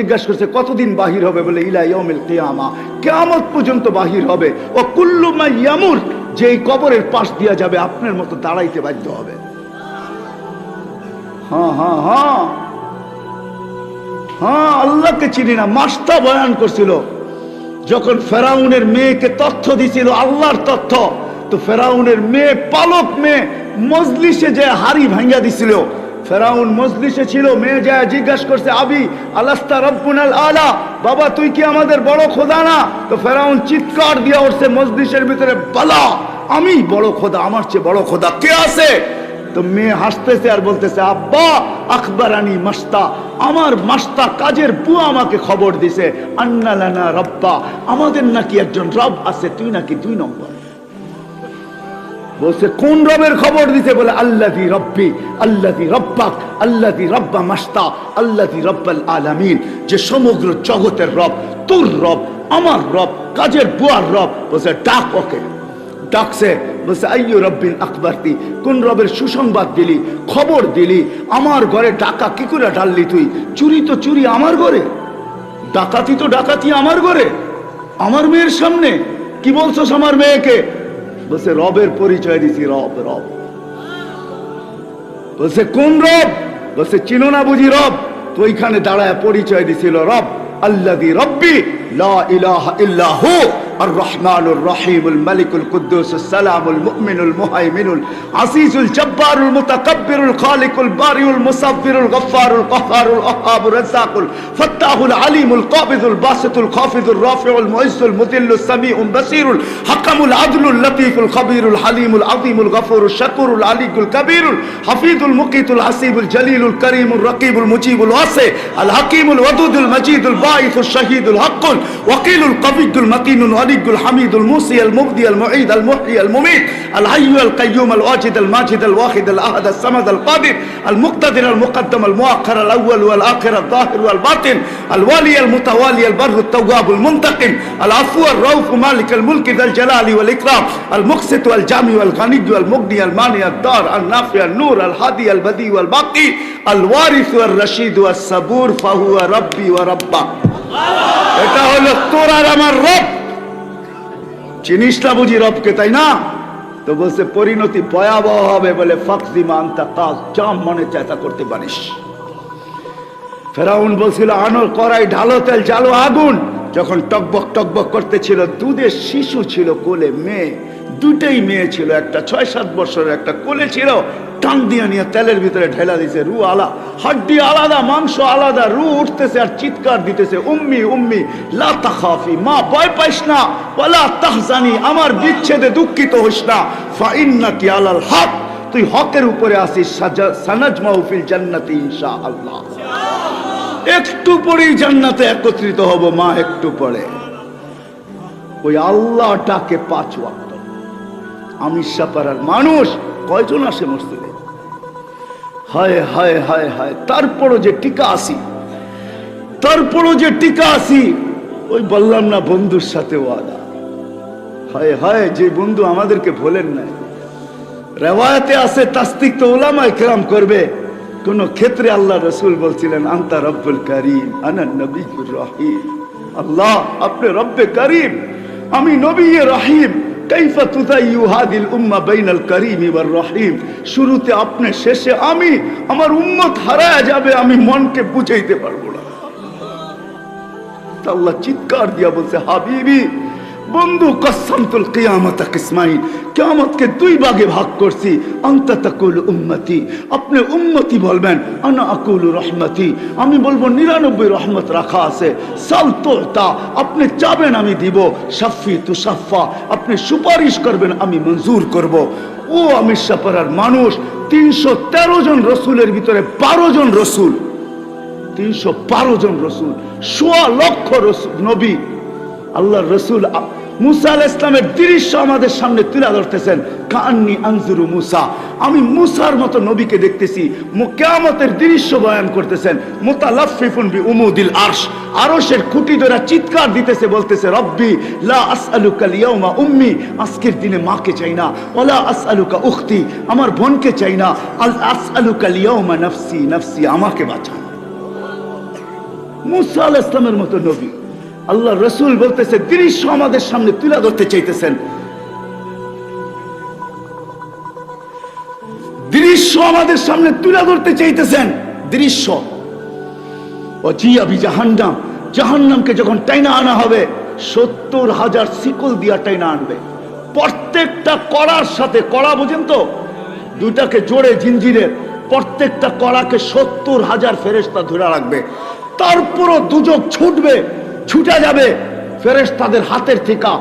জিজ্ঞাসা করছে কতদিন বাহির হবে, বলে ইলা ইয়াউমিল কিয়ামা, কিয়ামত পর্যন্ত বাহির হবে। ও কুল্লু মা ইয়ামুর, যে এই কবরের পাশ দিয়া যাবে আপনার মতো দাঁড়াইতে বাধ্য হবে। হ্যাঁ হ্যাঁ হ্যাঁ হ্যাঁ, আল্লাহকে চিনি না। মাস্তা বয়ান করছিল যখন ফেরাউনের মেয়েকে তথ্য দিছিল, আল্লাহর তথ্য। তো ফেরাউনের মেয়ে, পালক মেয়ে, মজলিসে যে হাড়ি ভাঙ্গা দিছিল। ফেরাউন মজলিসে ছিল, মেয়ে যায় জিজ্ঞাসা করছে, আবি আলাস্তা রব্বুনাল আলা, বাবা তুই কি আমাদের বড় খোদা না? তো ফেরাউন চিৎকার দিয়া উঠছে মজলিসের ভিতরে, বালা, আমি বড় খোদা, আমার চেয়ে বড় খোদা কে আছে? তো মেয়ে হাসতেছে আর বলতেছে, আব্বা আখবরানি মাস্তা, আমার মাস্তা কাজের বুয়া আমাকে খবর দিছে, আন্না লানা রব্বা, আমাদের নাকি একজন রব আছে, তুই নাকি 2 নম্বর। বলছে কোন রবের খবর দিতে? বলে আল্লাযী রব্বি আল্লাযী রব্বাক আল্লাযী রব্বা মাস্তা আল্লাযী রব্বাল আলামিন, যে সমগ্র জগতের রব, তোর রব, আমার রব, কাজের বুয়ার রব। বলছে ডাক ওকে। ডাকছে, বলছে আইয়ু রব্বিন আকবারতি, কোন রবের সুসংবাদ দিলি, খবর দিলি? আমার ঘরে ডাকা কি করে ঢাললি তুই? চুরি তো চুরি আমার ঘরে, ডাকাতি তো ডাকাতি আমার ঘরে, আমার মেয়ের সামনে কি বলছস আমার মেয়েকে? বলছে রবের পরিচয় দিছি, রব রব। বলছে কোন রব? বলছে চিনো না বুঝি রব? তো ওইখানে দাঁড়ায় পরিচয় দিছিল, রব আল্লাযী রব্বি লা ইলাহা ইল্লা হু আর রহমানুর রহিমুল মালিকুল কুদ্দুসুস সালামুল মুমিনুল মুহাইমিনুল আসিসুল জব্বারুল মুতাকাব্বিরুল খালিকুল বারিউল মুসাব্বিরুল গফফারুল কহ্হারুল ওয়াহ্হাবুর রাজ্জাকুল ফাত্তাহুল আলিমুল কাবিদুল বাসিতুল খাফিদুর রাফিউল মুইজ্জুল মুদিল্লুস সামিউল বাসিরুল হাকামুল আদলুল লতীফুল খবীরুল হালিমুল আযীমুল গফুরুশ শাকুরুল আলিকুল কবীরুল হাফিজুল মুকিতুল হাসিবুল জলিলুল করিমুল রকিবুল মুজিবুল ওয়াসি আল হাকিমুল ওয়াদুদুল মজিদুল বাঈসুশ শাহীদুল হকুল ওয়াকিলুল কবিয়্যুল মাতিনুল الحميد الموصي المبدي المعيد المحيي المميت الحي القيوم الواجد الماجد الواحد الأحد الصمد القادر المقتدر المقدم المؤخر الأول والآخر الظاهر والباطن الوالي المتوالي البر التواب المنتقم العفو الرؤوف مالك الملك ذا الجلال والإكرام المقسط والجامع والغني والمغني المانع الدار النافع النور الهادي البديع والباقي الوارث والرشيد والصبور فهو ربي وربك। এটা হলো তোর আর আমার রব। চিনিস না বুঝি রবকে, তাই না? তো বলছে পরিণতি ভয়াবহ হবে, বলে ফাকজিমা আনতা কাজ, জাম মনে চায় তা করতে পারিস। ফেরাউন বলছিল আনো কড়াই, ঢালো তেল, জ্বালো আগুন। যখন টকবক টকবক করতেছিল, দুধের শিশু ছিল কোলে, মেয়ে, দুটেই মেয়ে ছিল, একটা 6-7 বছরের, একটা কোলে ছিল। টান দিয়ে নিয়ে তেলের ভিতরে ঢেলা দিছে, রু আলা, হাড্ডি আলাদা, মাংস আলাদা, রু উঠতেছে আর চিৎকার দিতেছে, উম্মি উম্মি লা তাখাফি, মা ভয় পাইস না, ওয়ালা তাহজানি, আমার বিচ্ছেদে দুঃখিত হইস না, ফা ইন্নাকি আলাল হক, তুই হকের উপরে আসিস, সানাজমাউ ফিল জান্নাতি ইনশাআল্লাহ। একটু পরেই জান্নাতে একত্রিত হব মা, একটু পরে। ওই আল্লাহ ডাকে 5 ওয়াক্ত। আমিষাপাড়ার মানুষ কয়জন আসে মসজিদে? হায় হায় হায় হায়, তারপরও যে টিকা আসি, তারপরও যে টিকা আসি। ওই বললাম না বন্ধুর সাথে ওয়াদা, হায় হায়, যে বন্ধু আমাদেরকে ভোলেন নাই। রেওয়ায়াতে আছে, তাসদিক তো উলামায়ে কেরাম করবে, কোন ক্ষেত্রে আল্লাহ রাসূল বলছিলেন আনতা রব্বুল কারীম আনা নবিয়্যুর রহিম। আল্লাহ আপনি রব্বে কারীম, আমি নবিয়ে রহিম। কাইফা তুদাইয়ু হাদিল উম্মাহ বাইনাল কারীম ওয়ার রহিম, শুরুতে আপনি, শেষে আমি, আমার উম্মত হারায়া যাবে, আমি মনকে বুঝাইতে পারবো না। আল্লাহ চিৎকার দিয়া বলছে, হাবিবি বন্ধু, কসসামতুল কিয়ামাতা কিসমাইন, কিয়ামতকে 2 ভাগে ভাগ করছি। আনতা তাকুলু উম্মতি, আপনি উম্মতি বলবেন, আনা আকুলু রহমতি, আমি বলবো 99 রহমত রাখা আছে। সাল তুতা, আপনি চাবেন আমি দিব। শাফি তুশাফা, আপনি সুপারিশ করবেন আমি মঞ্জুর করব। ও আমিষাপাড়ার মানুষ, 313 জন রসুলের ভিতরে 12 জন রসুল, 312 জন রসুল, 1.25 লক্ষ নবী। আল্লাহর রসুল মুসা আলাইহিস সালামের দৃশ্য আমাদের সামনে তুলে ধরতেছেন, কান্নি আনজুরু মুসা, আমি মুসার মতো নবীকে দেখতেছি। কিয়ামতের দৃশ্য বয়ান করতেছেন, মুতালাফফিফুন বিউমুদিল আরশ, আরশের খুঁটি ধরে চিৎকার দিতেছে, বলতেছে রব্বি লা আসআলুকা আল-ইয়াওমা উম্মি, আজকের দিনে মাকে চাই না, ওয়ালা আসআলুকা উখতি, আমার বোনকে চাই না, আসআলুকা আল-ইয়াওমা নাফসি নাফসি, আমাকে বাঁচান। মুসা আলাইহিস সালামের মতো নবী। আল্লাহ রসুল বলতেছে দৃশ্য আমাদের সামনে তুলে ধরতে চাইতেছেন, দৃশ্য আমাদের সামনে তুলে ধরতে চাইতেছেন, দৃশ্য। জাহান্নাম, জাহান্নামকে যখন টাইনা আনা হবে 70,000 শিকল দিয়া টাইনা আনবে। প্রত্যেকটা কড়ার সাথে, কড়া বুঝেন তো, দুটাকে জোড়ে জিঞ্জিরের, প্রত্যেকটা কড়াকে 70,000 ফেরেশতা ধরে রাখবে। তারপরও দুজক ছুটবে, ছুটে যাবে ফেরেশতাদের হাতের থেকে,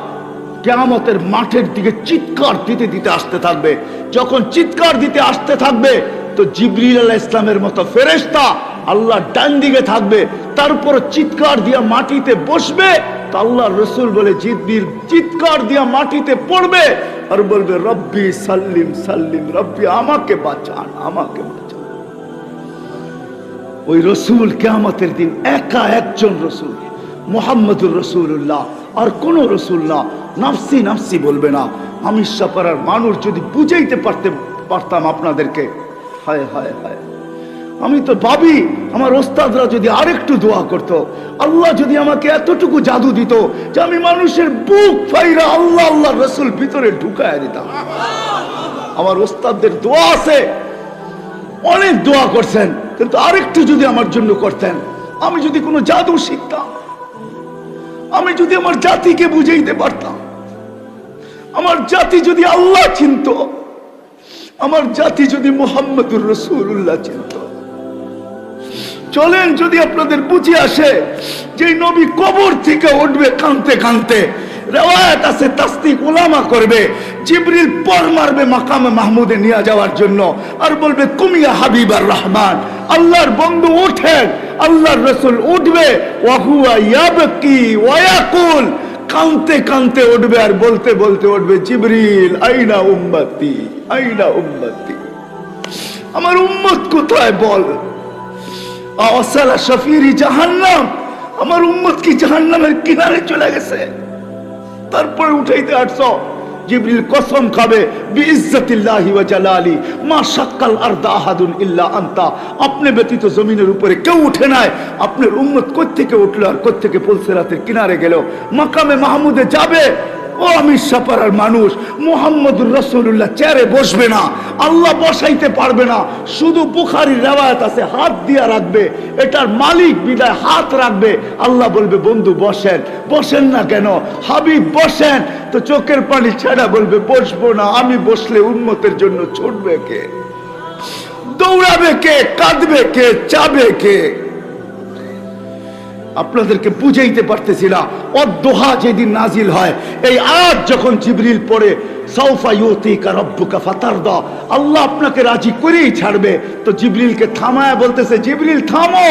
কিয়ামতের মাঠের দিকে চিৎকার দিতে দিতে আসতে থাকবে। যখন চিৎকার দিতে আসতে থাকবে তো জিবরিল আলাইহিস সালামের মতো ফেরেশতা আল্লাহ ডান দিকে থাকবে, তারপর চিৎকার দিয়া মাটিতে বসবে। তো আল্লাহ রসুল বলে জিবরিল চিৎকার দিয়া মাটিতে পড়বে আর বলবে রব্বি সাল্লিম সাল্লিম, রব্বি আমাকে বাঁচান, আমাকে বাঁচান। ওই রসুল কিয়ামতের দিন একা একজন রসুল, মুহাম্মদুর রাসূলুল্লাহ, আর কোন রসুল না। নাফসি নাফসি বলবে না। আমি সাপাড়ার মানুষ যদি বুঝাইতে পারতাম আপনাদেরকে, হায় হায় হায়, আমি তো ভাবি আমার ওস্তাদরা যদি আরেকটু দোয়া করতো, আল্লাহ যদি আমাকে এতটুকু জাদু দিত যে আমি মানুষের বুক ফাইরা আল্লাহ আল্লাহ রসুল ভিতরে ঢুকায় দিতাম। আমার ওস্তাদদের দোয়া আছে, অনেক দোয়া করছেন, কিন্তু আরেকটু যদি আমার জন্য করতেন, আমি যদি কোনো জাদু শিখতাম, আমি যদি আমার জাতিকে বুঝাইতে পারতাম, আমার জাতি যদি আল্লাহ চিনত, আমার জাতি যদি মুহাম্মদুর রাসূলুল্লাহ চিনত। চলেন যদি আপনাদের বুঝে আসে যে নবী কবর থেকে উঠবে কাঁদতে কাঁদতে, রিওয়ায়াত আছে তাসদিক উলামা করবে, জিবরিল পর মারবে মাকামে মাহমুদে নিয়ে যাওয়ার জন্য আর বলবে কুমিয়া হাবিবার রহমান, আল্লাহর বন্ধু ওঠেন। আল্লাহর রাসূল উঠবে, ওয়া হুয়া ইয়াবকি ওয়া ইয়াকুল, কাঁদতে কাঁদতে উঠবে আর বলতে বলতে উঠবে জিবরিল আইনা উম্মতি, আইনা উম্মতি, আমার উম্মত কোথায় বল। আওয়াসালা শাফিরি জাহান্নাম, আমার উম্মত কি জাহান্নামের কিনারে চলে গেছে। তারপরে উঠাইতে আসছো, জিবরিল কসম খাবে বিইজ্জাতিল্লাহি ওয়া জালালি মা শাক্কাল আরদা আহাদুন ইল্লা আনতা, আপনি ব্যতীত জমিনের উপরে কেউ উঠে নাই। আপনার উম্মত কই থেকে উঠলো আর কই থেকে পুলসিরাতের কিনারে গেল, মাকামে মাহমুদে যাবে। ও আমি সাপাড়ার মানুষ, মুহাম্মদুর রাসূলুল্লাহ চেয়ারে বসবে না, আল্লাহ বসাইতে পারবে না। শুধু বুখারীর রিওয়ায়াত আছে হাত দিয়া রাখবে, এটার মালিক বিদায় হাত রাখবে। আল্লাহ বলবে বন্ধু বসেন। বসেন না কেন? হাবিব বসেন। তো চোখের পানি ছেড়া বলবে বসবো না, আমি বসলে উম্মতের জন্য ছুটবে কে, দৌড়াবে কে, কাঁদবে কে, চাবে কে? আপনাদেরকে বুঝাইতে পারতেছি না। অদ্দোহা যেদিন নাজিল হয়, এই আয়াত যখন জিবরিল পড়ে সাউফা ইউতিকা রাব্বুকা ফাতারদা, আল্লাহ আপনাকে রাজি করেই ছাড়বে। তো জিবরিলকে থামায় বলতেছে জিবরিল থামো,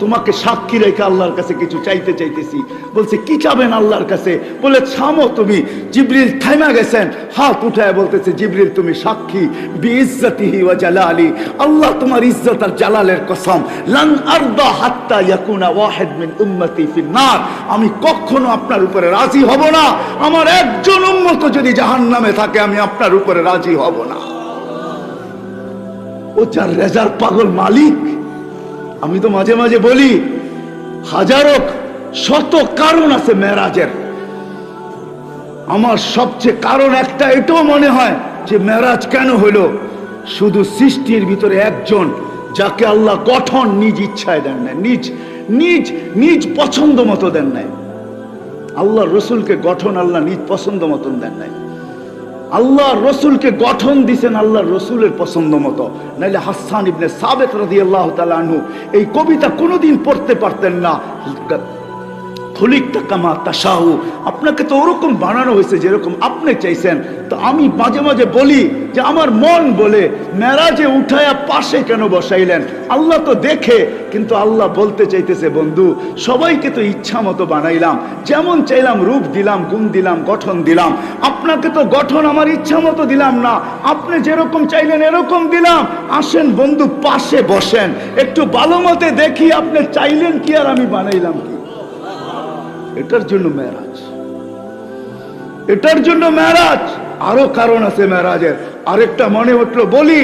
তোমাকে সাক্ষী রেখে আল্লাহর কাছে কিছু চাইতে চাইতেছি। বলছে কি চাবেন আল্লাহর কাছে? বলে থামো তুমি। জিবরিল থামা গেছেন, হাত উঠায় বলতেছে জিবরিল তুমি সাক্ষী, বিইজ্জাতিহি ওয়া জালালি, আল্লাহ তোমার ইজ্জত আর জালালের কসম, লান আরদা হাত্তা ইয়াকুনা ওয়াহিদ মিন উম্মতি ফিন নার, আমি কখনো আপনার উপরে রাজি হব না, আমার একজন উম্মত যদি জাহান্নামে থাকে আমি আপনার উপরে রাজি হব না। ও যার রেজার পাগল মালিক। আমি তো মাঝে মাঝে বলি হাজারো শত কারণ আছে মেরাজের, আমার সবচেয়ে কারণ একটা এটাও মনে হয় যে মেরাজ কেন হলো, শুধু সৃষ্টির ভিতরে একজন যাকে আল্লাহ গঠন নিজ ইচ্ছায় দেন নাই, নিজ নিজ নিজ পছন্দ মতো দেন নাই। আল্লাহ রসুলকে গঠন আল্লাহ নিজ পছন্দ মতন দেন নাই, আল্লাহ রসুলকে গঠন দিছেন আল্লাহ রসুলের পছন্দ মতো। নাইলে হাসান ইবনে সাবিত রাদিয়াল্লাহু তাআলা আনহু এই কবিতা কোনোদিন পড়তে পারতেন না। খুলিকতা কামা তাশাউ, আপনাকে তো ওরকম বানানো হয়েছে যেরকম আপনি চাইছেন। তো আমি মাঝে মাঝে বলি যে আমার মন বলে মেরাজে উঠায়া পাশে কেন বসাইলেন? আল্লাহ তো দেখে, কিন্তু আল্লাহ বলতে চাইতেছে বন্ধু সবাইকে তো ইচ্ছা মতো বানাইলাম, যেমন চাইলাম রূপ দিলাম, গুণ দিলাম, গঠন দিলাম। আপনাকে তো গঠন আমার ইচ্ছা মতো দিলাম না, আপনি যেরকম চাইলেন এরকম দিলাম। আসেন বন্ধু পাশে বসেন, একটু ভালো মতে দেখি আপনি চাইলেন কি আর আমি বানাইলাম কি। এটার জন্য মেরাজ, এটার জন্য মেরাজ। আরো কারণ আছে মেরাজের। আরেকটা মনে উঠলো বলি,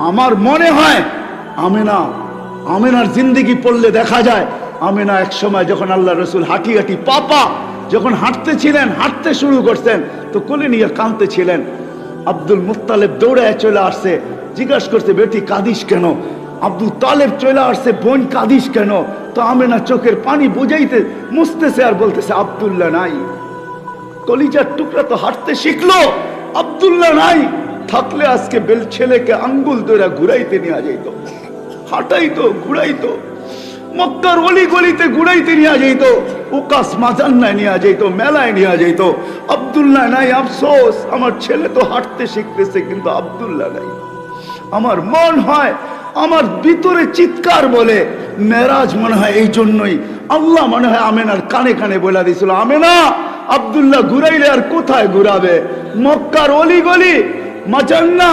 আমার মনে হয় আমেনার জিন্দেগি পড়লে দেখা যায় আমেনা এক সময় যখন আল্লাহ রসুল হাঁটি হাঁটি পাপা যখন হাঁটতেছিলেন, হাঁটতে শুরু করছেন, তো কোলে নিয়ে কাঁদতেছিলেন। আব্দুল মুত্তালিব দৌড়ে চলে আসছে, জিজ্ঞাসা করছে, বেটি কাঁদিস কেন? আব্দুল তালেব চলে আসছে, বোন কাঁদিস কেন? তো আমেনা চোখের পানি বুঝাইতে মুছতেছে আর বলতেছে, আব্দুল্লাহ নাই। কলিজার টুকরা তো হাঁটতে শিখলো, আব্দুল্লাহ নাই। থাকলে আজকে ছেলেকে আঙ্গুল ধরে ঘুরাইতে নিয়ে যাইতো, হাঁটাইতো, ঘুরাইতো, মক্কার অলি গলিতে ঘুরাইতে নিয়ে যাইত, উকাস মাজান্নায় নিয়ে যাইত, মেলায় নিয়ে যাইত। আব্দুল্লাহ নাই, আফসোস, আমার ছেলে তো হাঁটতে শিখতেছে কিন্তু আব্দুল্লাহ নাই। আমার মন হয়, আমার ভিতরে চিৎকার বলে, মেরাজ মনে হয় এই জন্যই আল্লাহ মনে হয় আমেনার কানে কানে বলে দিয়েছিল, আমেনা আব্দুল্লাহ ঘুরাইলে আর কোথায় ঘুরাবে? মক্কার অলি গলি, মাজান্না,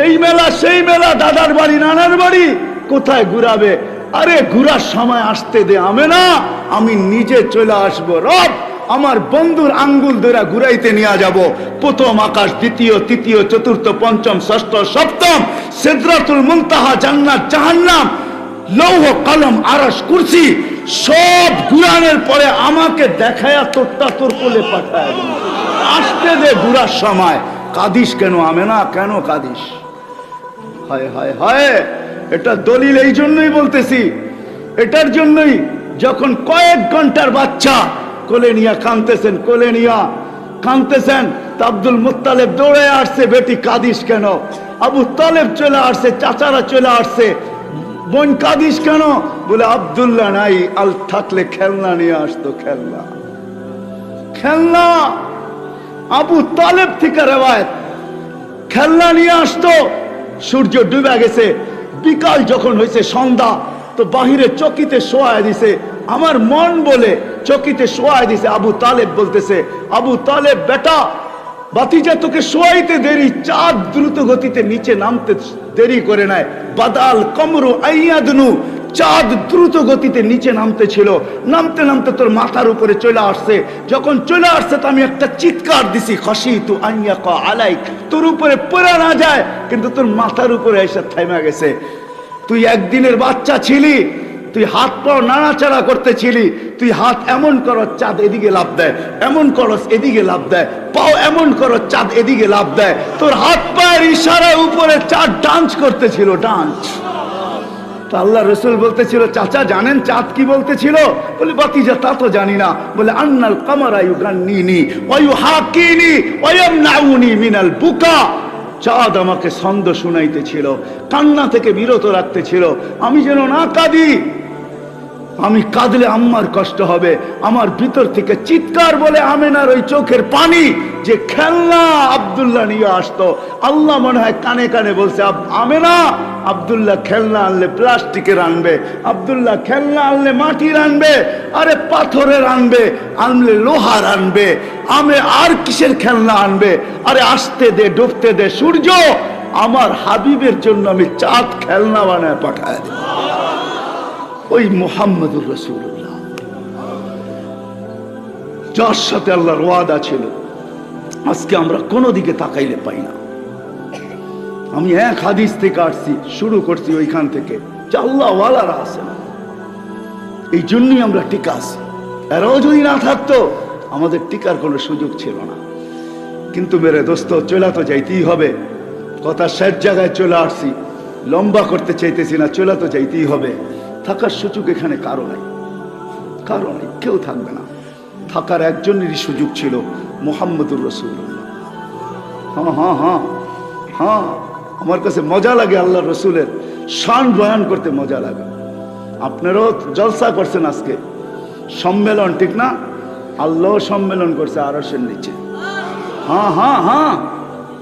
এই মেলা সেই মেলা, দাদার বাড়ি নানার বাড়ি, কোথায় ঘুরাবে? আরে ঘুরার সময় আসতে দে আমেনা, আমি নিজে চলে আসবো। রব আমার বন্ধুর আঙ্গুল ধরে ঘুরাইতে নিয়ে যাব। প্রথম আকাশ, দ্বিতীয়, তৃতীয়, চতুর্থ, পঞ্চম, ষষ্ঠ, সপ্তম, সিদরাতুল মুনতাহা, জান্নাত, জাহান্নাম, লৌহ কলম, আরশ, কুরসি সব ঘুরানোর পরে আমাকে দেখায়া তোরটা তোর কোলে পাঠায় দেব। আসতে দে ঘুরার সময়। কাঁদিস কেন আমেনা, কেন কাঁদিস? হায় হায় হায়, এটা দলিল এই জন্যই বলতেছি, এটার জন্যই যখন কয়েক ঘন্টার বাচ্চা কোলে নিয়ে কাঁদতেছেন, কোলে নিয়ে কাঁদতেছেন, তা আব্দুল মুত্তালিব দৌড়ে আসছে, বেটি কাঁদিস কেন? আবু তালেব চলে আসছে, চাচারা চলে আসছে, বোন কাঁদিস কেন? বলে আব্দুল্লাহ নাই, আল থাকলে খেলনা নিয়ে আসতো, খেলনা, খেলনা। আবু তালেব থেকে রেওয়ায়েত, খেলনা নিয়ে আসতো। সূর্য ডুবে গেছে, বিকাল যখন হয়েছে, সন্ধ্যা, তো বাহিরে চকিতে শোয়ায় দিছে। আমার মন বলে চকিতে শোয়ায় দিছে। আবু তালেব বলতেছে, আবু তালেব বেটা, বাতিজা তোকে শোয়াইতে দেরি, চাঁদ দ্রুত গতিতে নিচে নামতে দেরি করে নাই। বাদাল কমরু আইয়াদনু, চাঁদ দ্রুত গতিতে নিচে নামতে ছিল, নামতে নামতে তোর মাথার উপরে চলে আসছে। যখন চলে আসছে তো আমি একটা চিৎকার দিছি, খাশিতু আইয়াকা আলাইক, তোর উপরে পড়ে না যায়, কিন্তু তোর মাথার উপরে এসে থেমে গেছে। তুই একদিনের বাচ্চা ছিলি, তুই হাত পা নাড়াচাড়া করতেছিলি, তুই হাত এমন করো চাঁদ এদিকে লাভ দেয়, এমন করস এদিকে লাভ দেয়, পাও এমন করো চাঁদ এদিকে লাভ দেয়। তোর হাত পায়ের ইশারায় উপরে চাঁদ ডান্স করতেছিল, ডান্স। আল্লাহ রসুল বলতেছিল, চাচা জানেন চাঁদ কি বলতেছিল? বলে বাতিজা তা তো জানি না। বলে আন্নাল কামারা ইউগান্নিনি ওয়া ইউহাকিনি ওয়া ইয়ামনাউনি মিনাল বুকা, চাঁদ আমাকে ছন্দ শুনাইতেছিল, কান্না থেকে বিরত রাখতেছিল, আমি যেন না কাঁদি। আমি কাঁদলে আম্মার কষ্ট হবে। আমার ভিতর থেকে চিৎকার বলে আমেনার ওই চোখের পানি, যে খেলনা আব্দুল্লাহ নিয়ে আসতো। আল্লাহ মনে হয় কানে কানে বলছে, আমেনা আব্দুল্লাহ খেলনা আনলে প্লাস্টিকের আনবে, আব্দুল্লাহ খেলনা আনলে মাটির আনবে, আরে পাথরের আনবে, আনলে লোহার আনবে, আমি আর কিসের খেলনা আনবে? আরে আসতে দে, ডুবতে দে সূর্য। আমার হাবিবের জন্য আমি চাঁদ খেলনা বানায় পাঠায় দেব। ওই মুহাম্মদুর রাসূলুল্লাহ, যার সাথে আল্লাহর ওয়াদা ছিল, আজকে আমরা কোনো দিকে তাকাইলে পাই না। আমি এক হাদিস থেকে আসছি, শুরু করছি ওইখান থেকে, যে আল্লাহ ওয়ালারা আছে না, এই জন্যই আমরা টিকা আছি। এরাও যদি না থাকতো আমাদের টিকার কোনো সুযোগ ছিল না। কিন্তু মেরে দোস্ত, চলে তো যাইতেই হবে। কথা শেষ জায়গায় চলে আসছি, লম্বা করতে চাইতেছি না, চলে তো যাইতেই হবে। থাকার সুযোগ এখানে কারো নাই, কারো নাই, কেউ থাকবে না। থাকার একজনেরই সুযোগ ছিল, মুহাম্মদুর রাসূলুল্লাহ। হ্যাঁ হ্যাঁ হ্যাঁ হ্যাঁ, আমার কাছে মজা লাগে আল্লাহ রসুলের শান বয়ান করতে, মজা লাগে। আপনারাও জলসা করছেন আজকে, সম্মেলন, ঠিক না? আল্লাহ সম্মেলন করছে আরশের নিচে। হ্যাঁ হ্যাঁ হ্যাঁ,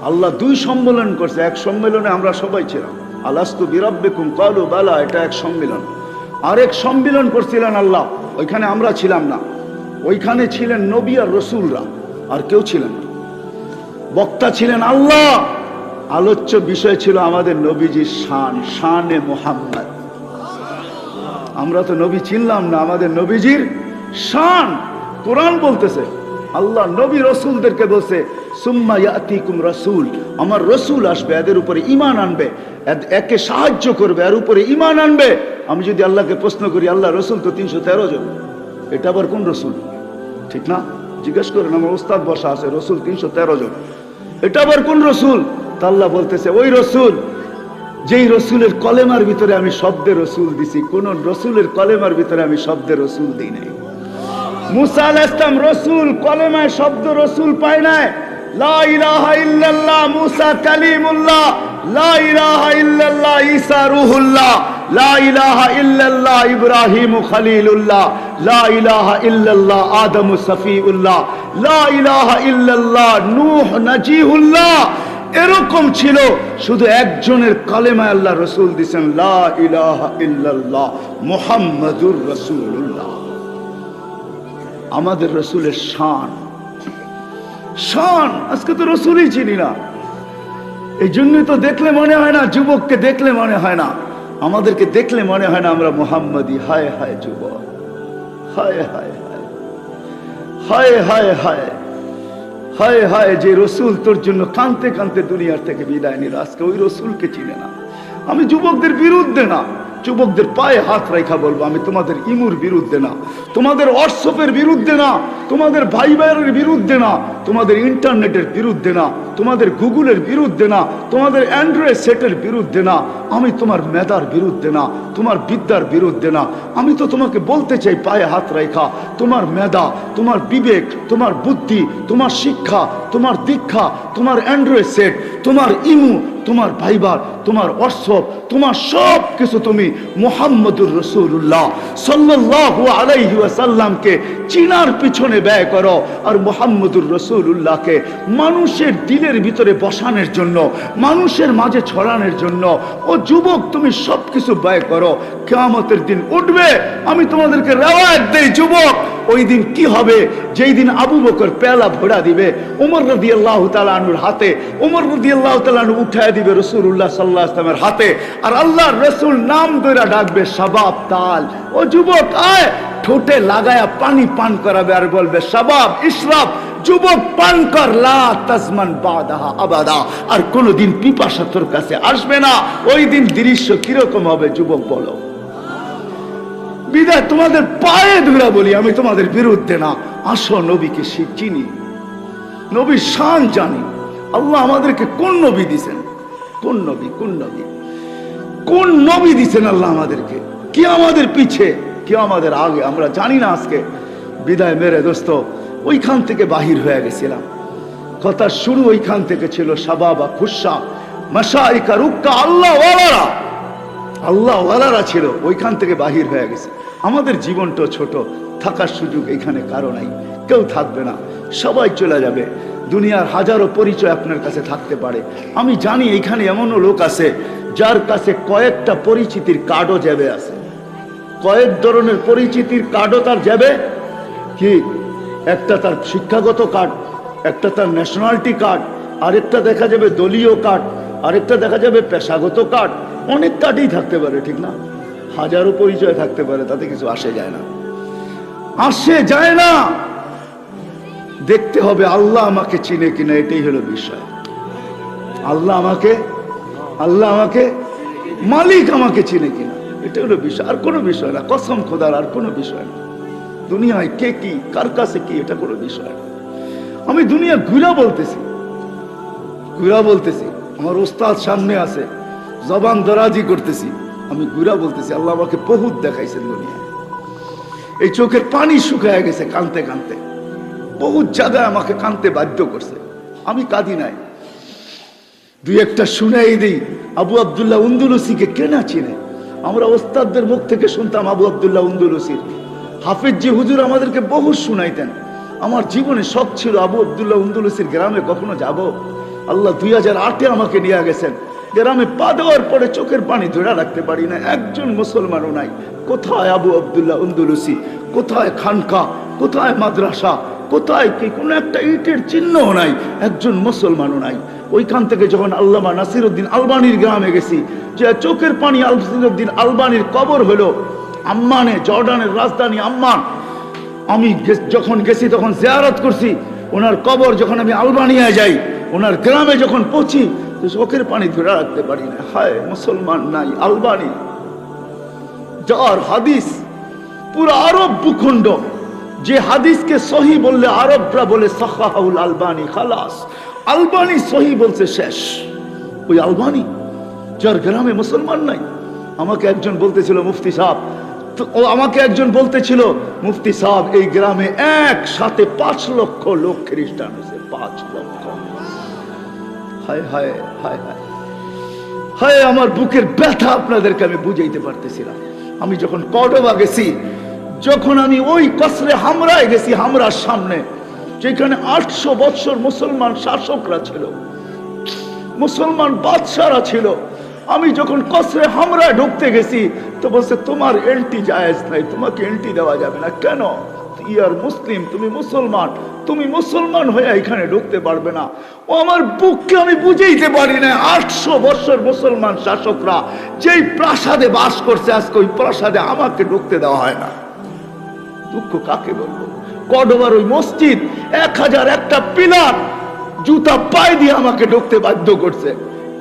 আল্লাহ দুই সম্মেলন করছে। এক সম্মেলনে আমরা সবাই ছিলাম, আলাস্তু বিরাব্বিকুম ক্বালু বালা, এটা এক সম্মেলন। আরেক সম্মেলন করছিলেন আল্লাহ, ওইখানে আমরা ছিলাম না, ওইখানে ছিলেন নবী আর রসুলরা, আর কেউ ছিলেন না। বক্তা ছিলেন আল্লাহ, আলোচ্য বিষয় ছিল আমাদের নবীজির শান, শানে মুহাম্মদ। আমরা তো নবী চিনলাম না, আমাদের নবীজির শান কোরআন বলতেছে। আল্লাহ নবী রসুলদেরকে বলছে, সুম্মা ইয়াতিকুম রাসূল, আমার রসুল আসবে, এদের উপরে ঈমান আনবে, একে সাহায্য করবে, এর উপরে ঈমান আনবে। আমি যদি আল্লাহকে প্রশ্ন করি, আল্লাহ রসুল তো 313 জন, এটা আবার কোন রসুল? ঠিক না? জিজ্ঞেস করেন, আমার ওস্তাদ বসা আছে, রসুল 313 জন, এটা আবার কোন রসুল? তা আল্লাহ বলতেছে, ওই রসুল যেই রসুলের কলেমার ভিতরে আমি শব্দে রসুল দিছি, কোন রসুলের কলেমার ভিতরে আমি শব্দে রসুল দিই নাই। মুসা আলাইহিস সালাম রসুল, কলেমায় শব্দ রসুল পায় নাই। লা ইলাহা ইল্লাল্লাহ মুসা কালিমুল্লাহ, লা ইলাহা ইল্লাল্লাহ ঈসা রূহুল্লাহ, লা ইলাহা ইল্লাল্লাহ ইব্রাহিম খলিলুল্লাহ, লা ইলাহা ইল্লাল্লাহ আদম সফিউল্লাহ, লা ইলাহা ইল্লাল্লাহ নূহ নাজিহুল্লাহ। এরকম ছিল, শুধু একজনের কালেমায় আল্লাহ রসুল দিয়েছেন, লা ইলাহা ইল্লাল্লাহ মুহাম্মাদুর রাসূলুল্লাহ। আমাদের রসুলের শান, শান আজকে তো রসুলই চিনি না। এই জন্যই তো দেখলে মনে হয় না, যুবককে দেখলে মনে হয় না, আমাদেরকে দেখলে মনে হয় না আমরা মুহাম্মাদি। হায় হায় যুবক, হায় হায় হায়, হায় হায় হায়, হায় হায়, যে রসুল তোর জন্য কাঁদতে কাঁদতে দুনিয়ার থেকে বিদায় নিল, আজকে ওই রসুলকে চিনে না। আমি যুবকদের বিরুদ্ধে না, যুবকদের পায়ে হাত রেখা বলবো, আমি তোমাদের ইমুর বিরুদ্ধে না, তোমাদের হোয়াটসঅ্যাপের বিরুদ্ধে না, তোমাদের ভাই ভাইয়ের বিরুদ্ধে না, তোমাদের ইন্টারনেটের বিরুদ্ধে না, তোমাদের গুগলের বিরুদ্ধে না, তোমাদের অ্যান্ড্রয়েড সেটের বিরুদ্ধে না, আমি তোমার মেধার বিরুদ্ধে না, তোমার বিদ্যার বিরুদ্ধে না। আমি তো তোমাকে বলতে চাই, পায়ে হাত রেখা, তোমার মেধা, তোমার বিবেক, তোমার বুদ্ধি, তোমার শিক্ষা, তোমার দীক্ষা, তোমার অ্যান্ড্রয়েড সেট, তোমার ইমু, তোমার ভাইবার, তোমার হোয়াটসঅ্যাপ, তোমার সব কিছু তুমি মুহাম্মদুর রাসূলুল্লাহ সাল্লাল্লাহু আলাইহি ওয়াসাল্লামকে চিনার পিছনে ব্যয় করো। আর মুহাম্মদুর রাসূলুল্লাহকে মানুষের দিলের ভিতরে বসানোর জন্য, মানুষের মাঝে ছড়ানোর জন্য, ও যুবক তুমি সব কিছু ব্যয় করো। কিয়ামতের দিন উঠবে, আমি তোমাদেরকে রিওয়ায়াত দেই যুবক, ওই দিন কি হবে? যেই দিন আবু বকর পেয়ালা ভরা দিবে ওমর রাদিয়াল্লাহু তাআলা আনহুর হাতে, ওমর রাদিয়াল্লাহু তাআলা আনহু উঠায় দিবে রাসূলুল্লাহ সাল্লাল্লাহু আলাইহি ওয়াসাল্লামের হাতে, আর আল্লাহর রাসূল নাম ধরে ডাকবে শাবাব তাল, ও যুবক আয়, ঠোঁটে লাগায়া পানি পান করাবে আর বলবে শাবাব ইশরাব, যুবক পান কর, লা তাজমান বাদাহা আবাদা, আর কোনদিন পিপাসা তোর কাছে আসবে না। ওই দিন দৃশ্য কিরকম হবে যুবক বলো? বিদায় তোমাদের পায়ে ধরে বলি, আমি তোমাদের বিরুদ্ধে না। আসো, নবীকে চিনি, নবীর শান জানি। আল্লাহ আমাদেরকে কোন নবী দিছেন, কোন নবী, কোন নবী, কোন নবী দিছেন আল্লাহ আমাদেরকে? কি আমাদের পিছে, কি আমাদের আগে, আমরা জানি না। আজকে বিদায় মেরে দোস্ত, ওইখান থেকে বাহির হয়ে গেছিলাম। কথা শুরু ওইখান থেকে ছিল, শাবাবা খুশা মাশাইকা রুক্কা, আল্লাহ ওয়ালারা, আল্লাহ ওয়ালারা ছিল, ওইখান থেকে বাহির হয়ে গেছে। আমাদের জীবনটা ছোট, থাকার সুযোগ এখানে কারো নাই, কেউ থাকবে না, সবাই চলে যাবে। দুনিয়ার হাজারো পরিচয় আপনার কাছে থাকতে পারে। আমি জানি এখানে এমনও লোক আছে যার কাছে কয়েকটা পরিচিতির কার্ডও যাবে আছে, কয়েক ধরনের পরিচিতির কার্ডও তার যাবে। কি? একটা তার শিক্ষাগত কার্ড, একটা তার ন্যাশনালিটি কার্ড, আরেকটা দেখা যাবে দলীয় কার্ড, আরেকটা দেখা যাবে পেশাগত কার্ড। অনেক কার্ডই থাকতে পারে, ঠিক না? হাজারো পরিচয় থাকতে পারে, তাতে কিছু আসে যায় না, আসে যায় না। দেখতে হবে আল্লাহ আমাকে চিনে কিনা, এটাই হলো বিষয়। আল্লাহ আমাকে মালিক আমাকে চিনে কিনা, এটা হলো বিষয়, আর কোনো বিষয় না। কসম খোদার, আর কোনো বিষয় না। দুনিয়ায় কে কি, কার কাছে কি, এটা কোনো বিষয় না। আমি দুনিয়া ঘুরা বলতেছি, আমার ওস্তাদ সামনে আছে, জবান দরাজি করতেছি, আমি ঘুরা বলতেছি। আল্লাহ আমাকে বহুত দেখাইছেন দুনিয়ায়। এই চোখের পানি শুকায় গেছে কানতে কানতে, বহুত জায়গায় আমাকে কানতে বাধ্য করছে, আমি কাঁদি নাই। দুই একটা শুনাই দিই। আবু আব্দুল্লাহ উন্দুলুসিকে কে না চিনে? আমরা ওস্তাদদের মুখ থেকে শুনতাম আবু আব্দুল্লাহ উন্দুলুসির। হাফিজ জি হুজুর আমাদেরকে বহু শুনাইতেন। আমার জীবনে শখ ছিল আবু আব্দুল্লাহ উন্দুলুসির গ্রামে কখনো যাব। আল্লাহ 2008-এ আমাকে নিয়ে গেছেন। গ্রামে পা দেওয়ার পরে চোখের পানি ধরে রাখতে পারি না, একজন মুসলমানও নাই। কোথায় আবু আব্দুল্লাহ উন্দুলুসি, কোথায় খানকা, কোথায় মাদ্রাসা, কোথায় কি, কোনো একটা ইটের চিহ্নও নাই, একজন মুসলমানও নাই। ওইখান থেকে যখন আল্লামা নাসিরউদ্দিন আলবানির গ্রামে গেছি, যে চোখের পানি, নাসিরউদ্দিন আলবানির কবর হলো আম্মানে, জর্ডানের রাজধানী আম্মান। আমি যখন গেছি তখন জিয়ারত করছি। ওনার কবর যখন আমি আলবানিয়ায় যাই, ওনার গ্রামে যখন পৌঁছি, তো চোখের পানি ধরে রাখতে পারি না। হায়, মুসলমান নাই আলবানি, যার হাদিস পুরো আরব ভূখণ্ড, যে হাদিসকে সহি বললে আরবরা বলে সাহাহুল আলবানি, খালাস, আলবানি সহি বলছে শেষ। ওই আলবানি যার গ্রামে মুসলমান নাই। আমাকে একজন বলতেছিল মুফতি সাহেব, আমাকে একজন বলতেছিল মুফতি সাহেব, এই গ্রামে একসাথে 5 লক্ষ লোক খ্রিস্টান হয়েছে, 5 লক্ষ। হায় হায় হায় হায় হায়, আমার বুকের ব্যথা আপনাদেরকে আমি বুঝাইতে পারতেছিলাম। আমি যখন কর্ডোবা গেছি, যখন আমি ওই কসরে হামরায় গেছি, হামরার সামনে যেখানে 800 বছর মুসলমান শাসকরা ছিল, মুসলমান বাদশারা ছিল, আমি যখন কসরে হামরায় ঢুকতে গেছি, তো বলছে তোমার এন্ট্রি জায়েজ নাই, তোমাকে এন্ট্রি দেওয়া যাবে না। কেন? ইয়ার মুসলিম, তুমি মুসলমান, তুমি মুসলমান হয়ে এখানে ঢুকতে পারবে না। ও আমার বুককে আমি বুঝাইতে পারি না। 800 বছর মুসলমান শাসকরা যেই প্রাসাদে বাস করছে, আজকে ওই প্রাসাদে আমাকে ঢুকতে দেওয়া হয় না। দুঃখ কাকে বলবো? কর্ডোবার ওই মসজিদ 1001টা পিলার জুতা পায়ে দিয়ে আমাকে ঢুকতে বাধ্য করছে।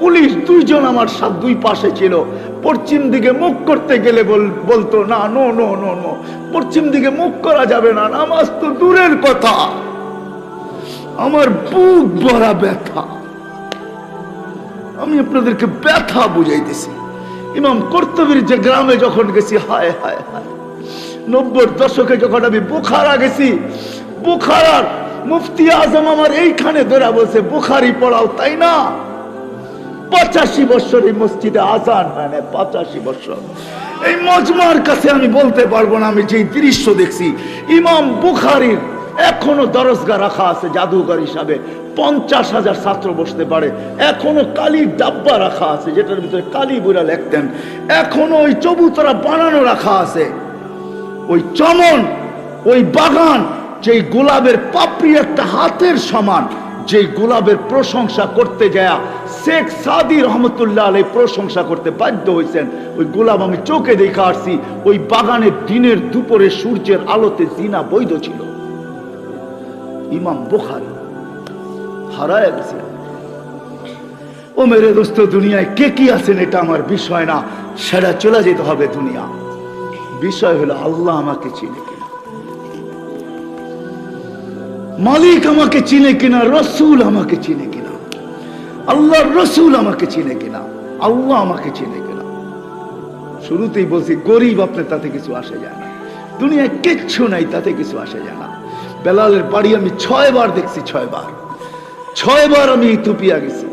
পুলিশ 2 জন আমার সাথে 2 পাশে ছিল। পশ্চিম দিকে মুখ করতে গেলে বলতো না, নো নো নো নো, পশ্চিম দিকে মুখ করা যাবে না, নামাজ তো দূরের কথা। আমার বুক ভরা ব্যথা, আমি আপনাদেরকে ব্যথা বুঝাইতেছি। ইমাম কর্তবীর যে গ্রামে যখন গেছি, হায় হায় হায়, 90-র দশকে যখন আমি বুখারা গেছি, বুখারার মুফতি আজম আমার এইখানে ধরে বলছে বুখারি পড়াও, তাই না? 85 বছর এই মসজিদে আজান হয় না, 85 বছর। এই মজমার কাছে আমি বলতে পারবো না, আমি যে দৃশ্য দেখছি, ইমাম বুখারীর এখনো দরজগা রাখা আছে জাদুঘর হিসাবে, 50,000 ছাত্র বসতে পারে। এখনো কালির ডাব্বা রাখা আছে, যেটার ভিতরে কালি বুড়া লিখতেন। এখনো ওই চবুতরা বানানো রাখা আছে। ওই চমন, ওই বাগান, যেই গোলাপের পাপড়ি একটা হাতের সমান, যেই গোলাপের প্রশংসা করতে যায় শেখ সাদি রহমতুল্লাহ আলাইহি প্রশংসা করতে বাধ্য হয়েছেন, ওই গোলাপ আমি চোখে দেখে আসছি। ওই বাগানের দিনের দুপুরে সূর্যের আলোতে জিনা বৈধ ছিল। ইমাম বুখারী হারায় গেছে। ও মেরে দোস্ত, দুনিয়ায় কে কি আছেন এটা আমার বিষয় না, সেটা চলে যেতে হবে দুনিয়া। বিষয় হলো আল্লাহ আমাকে চিনে কিনা, মালিক আমাকে চিনে কিনা, রসুল আমাকে চিনে কিনা, আল্লাহর রসুল আমাকে চিনে কিনা, আল্লাহ আমাকে চিনে কিনা। শুরুতেই বলছি, গরিব আপনি তাতে কিছু আসে যায় না, দুনিয়ায় কিচ্ছু নাই তাতে কিছু আসে যায় না। বেলালের বাড়ি আমি 6 বার দেখছি, 6 বার আমি ইথিওপিয়া গেছি।